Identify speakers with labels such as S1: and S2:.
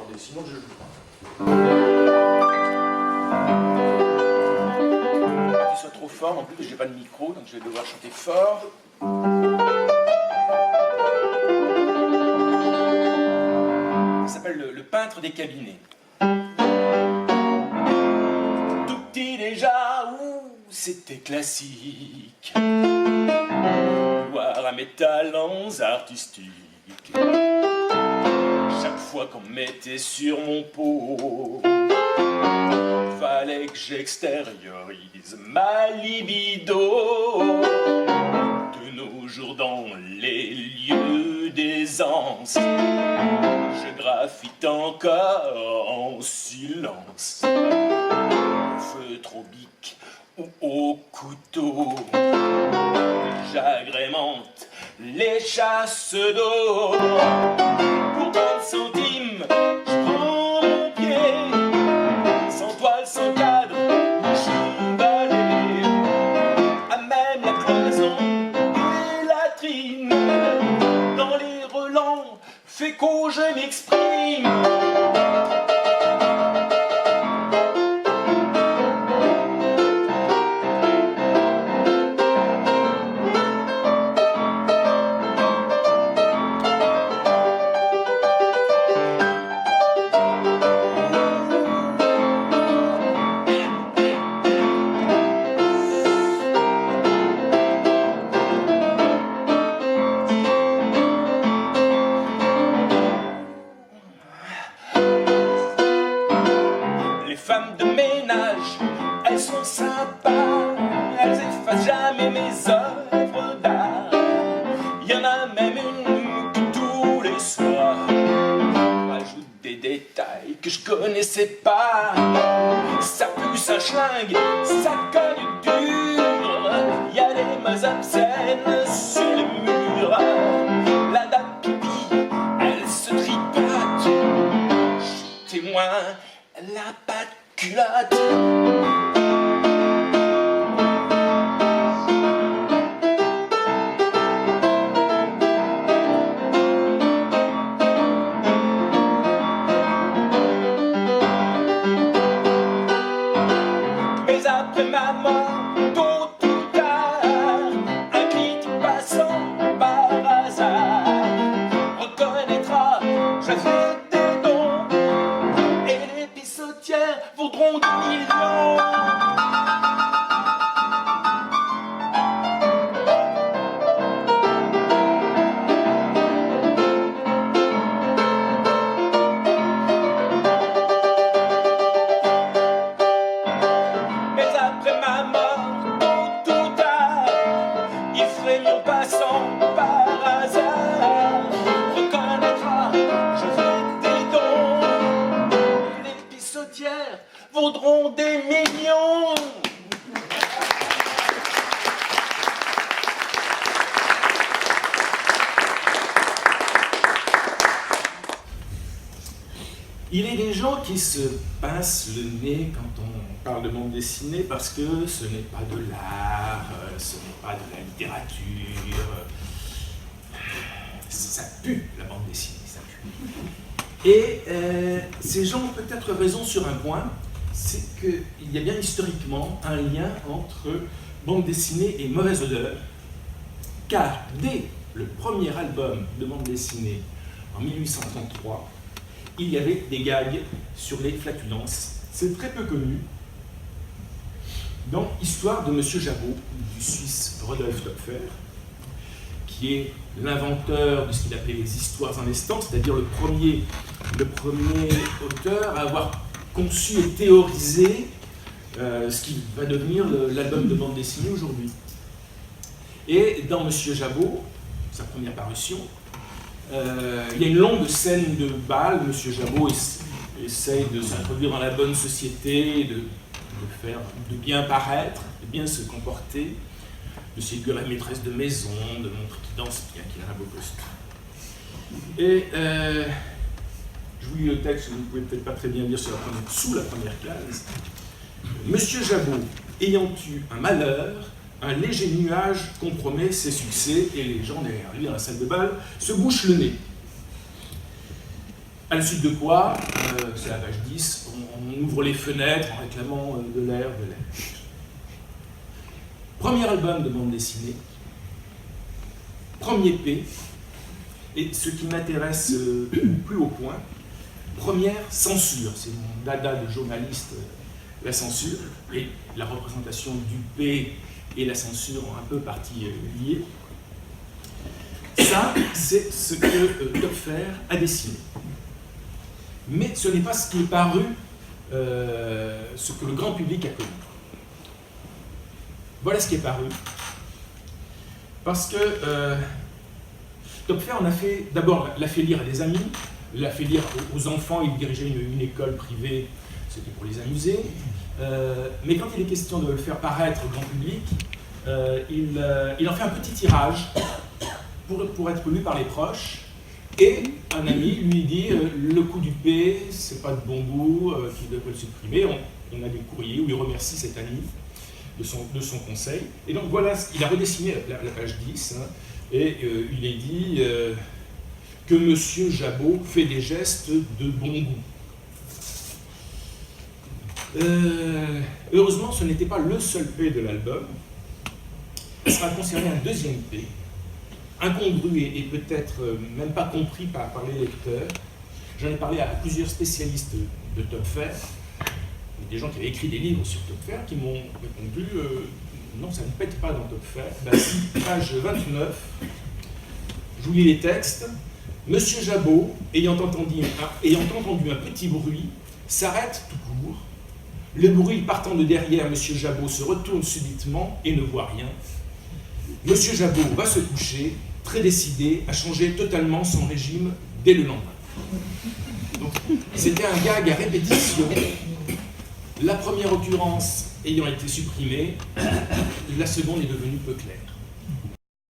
S1: accorder, sinon je joue pas. Qu'il soit trop fort, en plus j'ai pas de micro, donc je vais devoir chanter fort. Ça s'appelle le peintre des cabinets. Tout petit déjà, c'était classique. Gloire à mes talents artistiques. Chaque fois qu'on me mettait sur mon pot, fallait que j'extériorise ma libido. De nos jours dans les lieux d'aisance, je graffite encore en silence. Au feutre, au bic ou au couteau, j'agrémente les chasses d'eau. Pour 30 centimes, je prends mon pied, sans toile, sans cadre, je suis balai. À même la cloison des latrines, dans les relents féconds je m'exprime. Les femmes de ménage, elles sont sympas, elles effacent jamais mes œuvres d'art. Il y en a même une que tous les soirs rajoute des détails que je connaissais pas. Ça pue, ça schlingue, ça cogne dur. Il y a des mots obscènes sur les murs. La dame pipi, elle se tripote. Je suis témoin, la patte culotte. Mais après ma mort, tôt ou tard, un clic passant par hasard reconnaîtra, je fais des dons, et les pissotières vaudront des millions. Mais après ma mort, tôt ou tard, Ifraignant passant par hasard reconnaîtra, je fais des dons, les pissotières vaudront des millions. Il est des gens qui se pincent le nez quand on parle de bande dessinée parce que ce n'est pas de l'art, ce n'est pas de la littérature. Ça pue, la bande dessinée, ça pue. Et ces gens ont peut-être raison sur un point, c'est qu'il y a bien historiquement un lien entre bande dessinée et mauvaise odeur, car dès le premier album de bande dessinée en 1833, il y avait des gags sur les flatulences. C'est très peu connu. Dans Histoire de Monsieur Jabot, du Suisse Rodolphe Töpfer, qui est l'inventeur de ce qu'il appelait les histoires en estampes, c'est-à-dire le premier auteur à avoir conçu et théorisé ce qui va devenir l'album de bande dessinée aujourd'hui. Et dans Monsieur Jabot, sa première parution, il y a une longue scène de bal. Monsieur Jabot essaye de s'introduire dans la bonne société, de bien paraître, de bien se comporter, de séduire la maîtresse de maison, de montrer qu'il danse bien, qu'il a un beau costume. Et je vous lis le texte, vous ne pouvez peut-être pas très bien lire sous la première case. Monsieur Jabot, ayant eu un malheur, un léger nuage compromet ses succès et les gens derrière lui dans la salle de bal se bouchent le nez. À la suite de quoi, c'est la page 10, on ouvre les fenêtres en réclamant de l'air, de l'air. Premier album de bande dessinée, premier P, et ce qui m'intéresse plus au point, première censure, c'est mon dada de journaliste, la censure, et la représentation du P et la censure ont un peu partie liée. Ça, c'est ce que Töpffer a dessiné. Mais ce n'est pas ce qui est paru, ce que le grand public a connu. Voilà ce qui est paru. Parce que Töpffer d'abord l'a fait lire à des amis, l'a fait lire aux enfants, il dirigeait une école privée, c'était pour les amuser. Mais quand il est question de le faire paraître au grand public, il en fait un petit tirage pour être connu par les proches. Et un ami lui dit le coup du P, c'est pas de bon goût, qu'il devrait le supprimer. On a des courriers où il remercie cet ami de son conseil. Et donc voilà, il a redessiné la page 10, hein, et il est dit que M. Jabot fait des gestes de bon goût. Heureusement, ce n'était pas le seul P de l'album. Il sera concerné un deuxième P, incongru et peut-être même pas compris par les lecteurs. J'en ai parlé à plusieurs spécialistes de Töpffer, des gens qui avaient écrit des livres sur Töpffer, qui m'ont répondu non, ça ne pète pas dans Töpffer. Ben, page 29, je vous lis les textes. Monsieur Jabot, ayant entendu un petit bruit, s'arrête tout court. Le bruit partant de derrière Monsieur Jabot se retourne subitement et ne voit rien. Monsieur Jabot va se coucher, très décidé à changer totalement son régime dès le lendemain. Donc, c'était un gag à répétition. La première occurrence ayant été supprimée, la seconde est devenue peu claire.